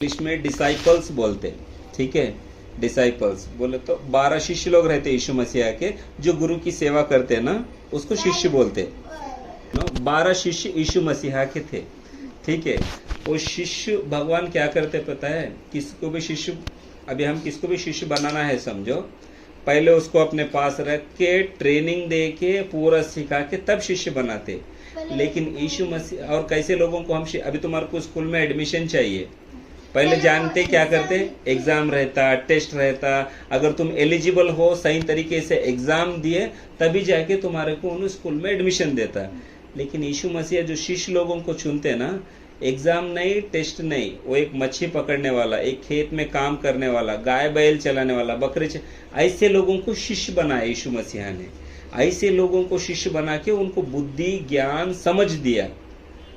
English में disciples बोलते हैं, ठीक है। डिसाइपल्स बोले तो 12 शिष्य लोग रहते यीशु मसीह के, जो गुरु की सेवा करते हैं ना, उसको शिष्य बोलते हैं। 12 शिष्य यीशु मसीह के थे, ठीक है। वो शिष्य भगवान क्या करते पता है, किसको भी शिष्य, अभी हम किसको भी शिष्य बनाना है समझो, पहले उसको अपने पास रख के ट्रेनिंग दे के पूरा सिखा के तब शिष्य बनाते। लेकिन यीशु मसीह और कैसे लोगों को हम, अभी तुम्हारे को स्कूल में एडमिशन चाहिए, पहले जानते क्या करते, एग्जाम रहता, टेस्ट रहता, अगर तुम एलिजिबल हो, सही तरीके से एग्जाम दिए, तभी जाके तुम्हारे को उन स्कूल में एडमिशन देता। लेकिन यीशु मसीह जो शिष्य लोगों को चुनते ना, एग्जाम नहीं, टेस्ट नहीं, वो एक मच्छी पकड़ने वाला, एक खेत में काम करने वाला, गाय बैल चलाने वाला, ऐसे लोगों को शिष्य बनाया यीशु मसीह ने। ऐसे लोगों को शिष्य बना के उनको बुद्धि ज्ञान समझ दिया।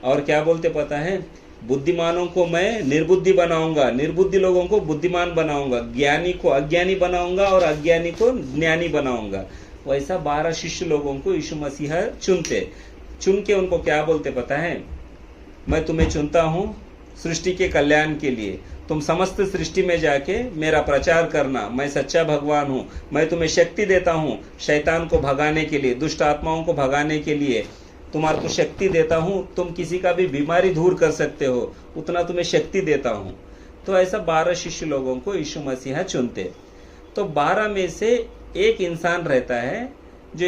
और क्या बोलते पता है, बुद्धिमानों को मैं निर्बुद्धि बनाऊंगा, निर्बुद्धि लोगों को बुद्धिमान बनाऊंगा, ज्ञानी को अज्ञानी बनाऊंगा और अज्ञानी को ज्ञानी बनाऊंगा। वैसा 12 शिष्य लोगों को यीशु मसीह चुनते। चुन के उनको क्या बोलते पता है, मैं तुम्हें चुनता हूं सृष्टि के कल्याण के लिए, तुम समस्त सृष्टि में जाके मेरा प्रचार करना, मैं सच्चा भगवान हूं, मैं तुम्हें शक्ति देता हूं शैतान को भगाने के लिए, दुष्ट आत्माओं को भगाने के लिए तुम्हारे को शक्ति देता हूं, तुम किसी का भी बीमारी दूर कर सकते हो, उतना तुम्हें शक्ति देता हूं। तो ऐसा 12 शिष्य लोगों को यीशु मसीह चुनते। तो 12 में से एक इंसान रहता है जो,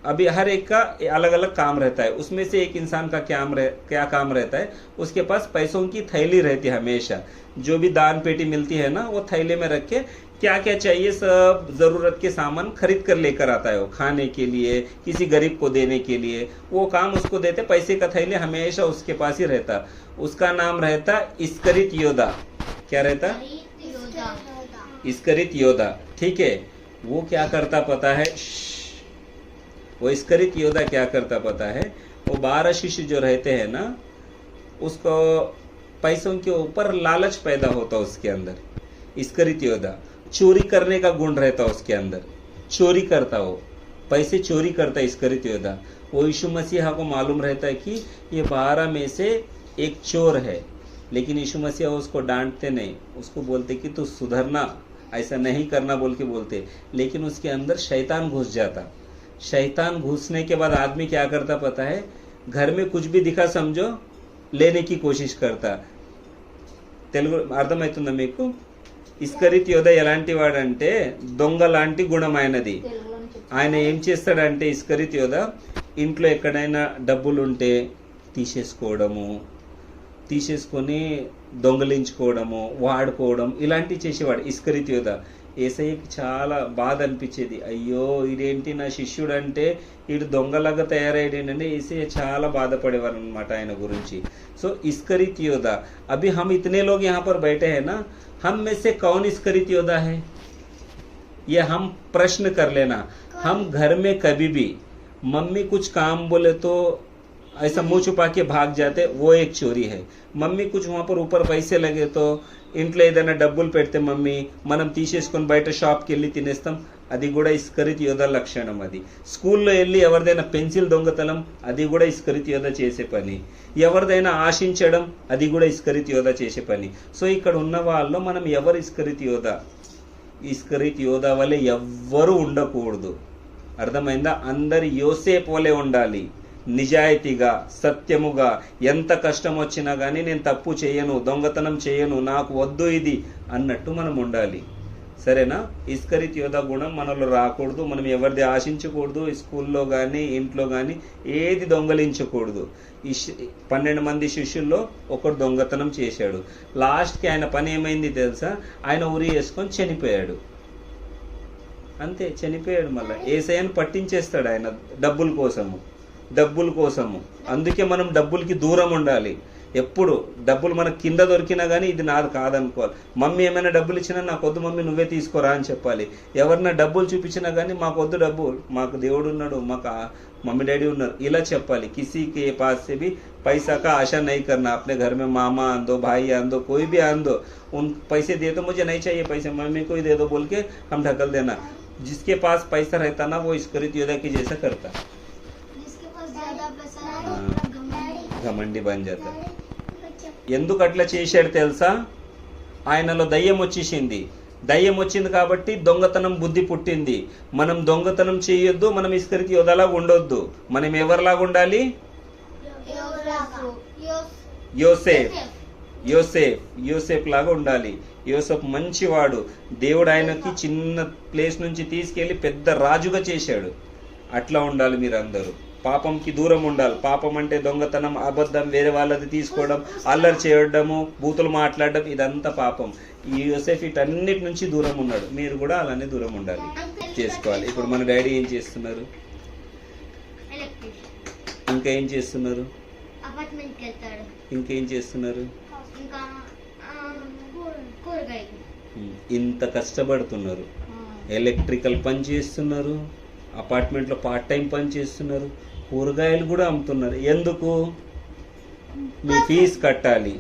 अभी हर एक का अलग अलग काम रहता है, उसमें से एक इंसान का क्या काम रहता है, उसके पास पैसों की थैली रहती है हमेशा, जो भी दान पेटी मिलती है ना, वो थैले में रख के क्या क्या चाहिए सब जरूरत के सामान खरीद कर लेकर आता है, वो खाने के लिए, किसी गरीब को देने के लिए, वो काम उसको देते। पैसे का थैले हमेशा उसके पास ही रहता। उसका नाम रहता इस्करित योदा। क्या रहता, इस्करित योदा, ठीक है। वो क्या करता पता है, वो इस्करित योदा क्या करता पता है, वो 12 शिष्य जो रहते हैं ना, उसको पैसों के ऊपर लालच पैदा होता उसके अंदर। इस्करित योदा चोरी करने का गुण रहता उसके अंदर, चोरी करता, वो पैसे चोरी करता इस्करित योदा। वो यीशु मसीहा को मालूम रहता है कि ये 12 में से एक चोर है, लेकिन यीशु मसीहा उसको डांटते नहीं, उसको बोलते कि तू सुधरना, ऐसा नहीं करना बोल के बोलते। लेकिन उसके अंदर शैतान घुस जाता। शैतान घुसने के बाद आदमी क्या करता पता है, घर में कुछ भी दिखा समझो लेने की कोशिश करता। తెలుగు అర్థమవుతుందా మీకు? ఇస్కరిత్ యోధ ఎలాంటి వాడంటే దొంగ లాంటి గుణమైనది. ఆయన ఏం చేస్తాడంటే ఇస్కరిత్ యోధ ఇంట్లో ఎక్కడైనా డబ్బులు ఉంటే తీసేసుకొని దొంగలించుకోవడము, వాడుకోవడం, ఇలాంటివి చేసేవాడు ఇస్కరిత్ యోధ. ఏసయ్యకి చాలా బాధ అనిపించేది, అయ్యో ఇదేంటి నా శిష్యుడు అంటే వీడు దొంగలాగా తయారయ్యాడేంటంటే ఏసయ్య చాలా బాధపడేవారు అనమాట ఆయన గురించి. సో ఇస్కరిత్ योद्धा, अभी हम इतने लोग यहाँ पर बैठे हैं ना, हम में से कौन इस्करित योद्धा है, ये हम प्रश्न कर लेना। हम घर में कभी भी मम्मी कुछ काम बोले तो ऐसा मुंह छुपा के भाग जाते, वो एक चोरी है। మమ్మీ कुछ वहाँ पर ऊपर पैसे लगे तो ఇంట్లో ఏదైనా డబ్బులు పెడితే మమ్మీ మనం తీసేసుకొని బయట షాప్కి వెళ్ళి తినేస్తాం, అది కూడా ఇస్కరిత్ యోధ లక్షణం. అది స్కూల్లో వెళ్ళి ఎవరిదైనా పెన్సిల్ దొంగతనం, అది కూడా ఇస్కరిత్ యోధ చేసే పని. ఎవరిదైనా ఆశించడం, అది కూడా ఇస్కరిత్ యోధ చేసే పని. సో ఇక్కడ ఉన్న వాళ్ళలో మనం ఎవరు ఇస్కరిత్ యోధ, ఇస్కరిత్ యోధ వలె ఎవ్వరూ ఉండకూడదు. అర్థమైందా? అందరు యోసేపు వలె ఉండాలి, నిజాయితీగా, సత్యముగా. ఎంత కష్టం వచ్చినా కానీ నేను తప్పు చేయను, దొంగతనం చేయను, నాకు వద్దు ఇది అన్నట్టు మనం ఉండాలి. సరేనా? ఇస్కరిత్ యోధ గుణం మనలో రాకూడదు. మనం ఎవరిది ఆశించకూడదు, స్కూల్లో కానీ ఇంట్లో కానీ ఏది దొంగలించకూడదు. 12 మంది శిష్యుల్లో ఒకడు దొంగతనం చేశాడు. లాస్ట్కి ఆయన పని ఏమైంది తెలుసా, ఆయన ఉరి వేసుకొని చనిపోయాడు. అంతే, చనిపోయాడు. మళ్ళీ ఏసయ్యను పట్టించేస్తాడు ఆయన డబ్బుల కోసము. అందుకే మనం డబ్బులకి దూరం ఉండాలి. ఎప్పుడు డబ్బులు మనకు కింద దొరికినా కానీ ఇది నాది కాదనుకోవాలి. మమ్మీ ఏమైనా డబ్బులు ఇచ్చినా నాకు వద్దు మమ్మీ, నువ్వే తీసుకోరా అని చెప్పాలి. ఎవరైనా డబ్బులు చూపించినా కానీ మాకు వద్దు డబ్బులు, మాకు దేవుడు ఉన్నాడు, మాకు మమ్మీ డాడీ ఉన్నారు, ఇలా చెప్పాలి. किसी के पास से भी पैसा का आशा नहीं करना. अपने घर में मामा आन दो, भाई आन दो, कोई भी आन दो, उन पैसे दे तो मुझे नहीं चाहिए पैसे, मम्मी को ही दे दो बोल के हम ढकल देना. जिसके पास पैसा रहता ना, वो इस्करित योद्धा की जैसा करता, घमंडी बन जाता. ఎందుకు అట్లా చేశాడు తెలుసా? ఆయనలో దయ్యం వచ్చేసింది. దయ్యం వచ్చింది కాబట్టి దొంగతనం బుద్ధి పుట్టింది. మనం దొంగతనం చేయొద్దు, మనం ఇస్కరియోతు యోధాలాగా ఉండొద్దు. మనం ఎవరిలాగా ఉండాలి? యోసేఫ్ యోసేఫ్ యోసేఫ్ లాగా ఉండాలి. యోసేఫ్ మంచివాడు. దేవుడు ఆయనకి చిన్న ప్లేస్ నుంచి తీసుకెళ్లి పెద్ద రాజుగా చేశాడు. అట్లా ఉండాలి మీరందరూ. పాపంకి దూరం ఉండాలి. పాపం అంటే దొంగతనం, అబద్ధం, వేరే వాళ్ళది తీసుకోవడం, అల్లరి చేయడము, బూతులు మాట్లాడడం, ఇదంతా పాపం. ఈ యోసేఫ్ వీటన్నిటి నుంచి దూరం ఉన్నాడు. మీరు కూడా అలానే దూరం ఉండాలి, చేసుకోవాలి. ఇప్పుడు మన డాడీ ఏం చేస్తున్నారు? ఇంకా ఏం చేస్తున్నారు? ఇంకేం చేస్తున్నారు? ఇంత కష్టపడుతున్నారు. ఎలక్ట్రికల్ పని చేస్తున్నారు, అపార్ట్మెంట్లో పార్ట్ టైం పని చేస్తున్నారు, కూరగాయలు కూడా అమ్ముతున్నారు. ఎందుకు? మీ ఫీజు కట్టాలి,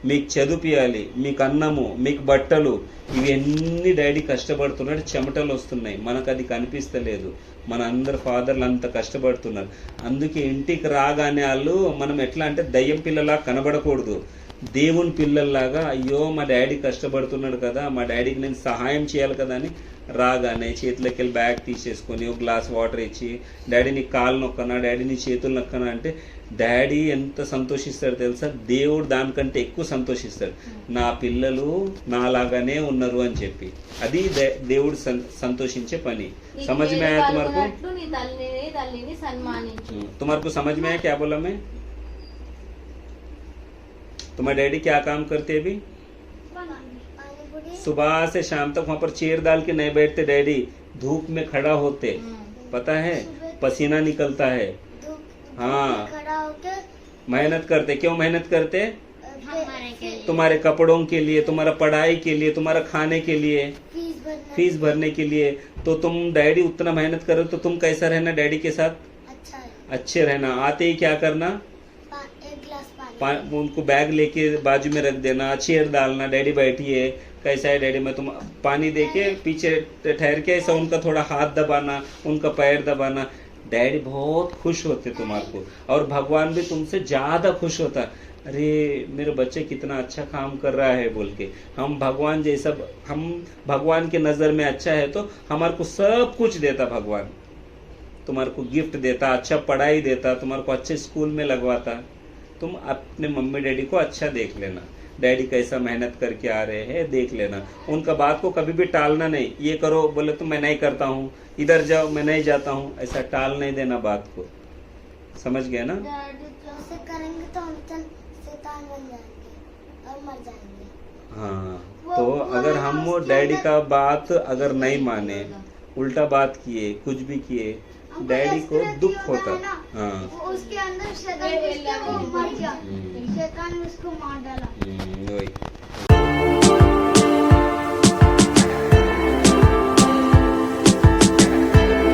మీకు చదివియాలి, మీకు అన్నము, మీకు బట్టలు, ఇవన్నీ డాడీ కష్టపడుతున్నాడు. చెమటలు వస్తున్నాయి, మనకు అది కనిపిస్తలేదు. మన అందరు ఫాదర్లు అంత కష్టపడుతున్నారు. అందుకే ఇంటికి రాగానే వాళ్ళు మనం ఎట్లా అంటే దయ్యం పిల్లలా కనబడకూడదు. దేవుని పిల్లల్లాగా, అయ్యో మా డాడీ కష్టపడుతున్నాడు కదా, మా డాడీకి నేను సహాయం చేయాలి కదా అని రాగానే చేతులకి వెళ్ళి బ్యాగ్ తీసేసుకొని ఒక గ్లాస్ వాటర్ ఇచ్చి, డాడీ నీ కాళ్ళు నొక్కనా, డాడీ నీ చేతులు నొక్కనా అంటే డాడీ ఎంత సంతోషిస్తాడు తెలుసా? దేవుడు దానికంటే ఎక్కువ సంతోషిస్తాడు. నా పిల్లలు నాలాగానే ఉన్నారు అని చెప్పి. అది దేవుడు సంతోషించే పని. समझ में आया तुम्हारे को? तुम्हारे को समझ में आया क्या बोला मैं? तुम्हारे डैडी क्या काम करते अभी? सुबह से शाम तक वहाँ पर चेयर डाल के नहीं बैठते डैडी, धूप में खड़ा होते, पता है, पसीना निकलता है। हाँ, मेहनत करते। क्यों मेहनत करते? तुम्हारे कपड़ों के लिए, तुम्हारा पढ़ाई के लिए, तुम्हारा खाने के लिए, फीस भरने के लिए। तो तुम डैडी उतना मेहनत करो तो तुम कैसा रहना डैडी के साथ? अच्छे रहना। आते ही क्या करना? उनको बैग लेके बाजू में रख देना, चेयर डालना, डैडी बैठिए, कैसा है डैडी, मैं तुम पानी देके पीछे ठहर के ऐसा उनका थोड़ा हाथ दबाना, उनका पैर दबाना। डैडी बहुत खुश होते तुम्हारे को, और भगवान भी तुमसे ज्यादा खुश होता। अरे मेरे बच्चे कितना अच्छा काम कर रहा है बोल के। हम भगवान जैसा, हम भगवान के नजर में अच्छा है तो हमारे को सब कुछ देता भगवान। तुम्हारे को गिफ्ट देता, अच्छा पढ़ाई देता, तुम्हारे को अच्छे स्कूल में लगवाता। तुम अपने मम्मी डैडी को अच्छा देख लेना, डैडी कैसा मेहनत करके आ रहे हैं देख लेना। उनका बात को कभी भी टालना नहीं। ये करो बोले तो मैं नहीं करता हूँ, इधर जाओ मैं नहीं जाता हूँ, ऐसा टाल नहीं देना बात को। समझ गए ना? ऐसे करेंगे तो हम शैतान बन जाएंगे और मर जाएंगे। हाँ, तो अगर हम डैडी का बात अगर नहीं माने, उल्टा बात किए, कुछ भी किए, डैडी को दुख होता। हाँ, उसके अंदर शैतान घुस के वो मर गया, शैतान ने उसको मार डाला। वही।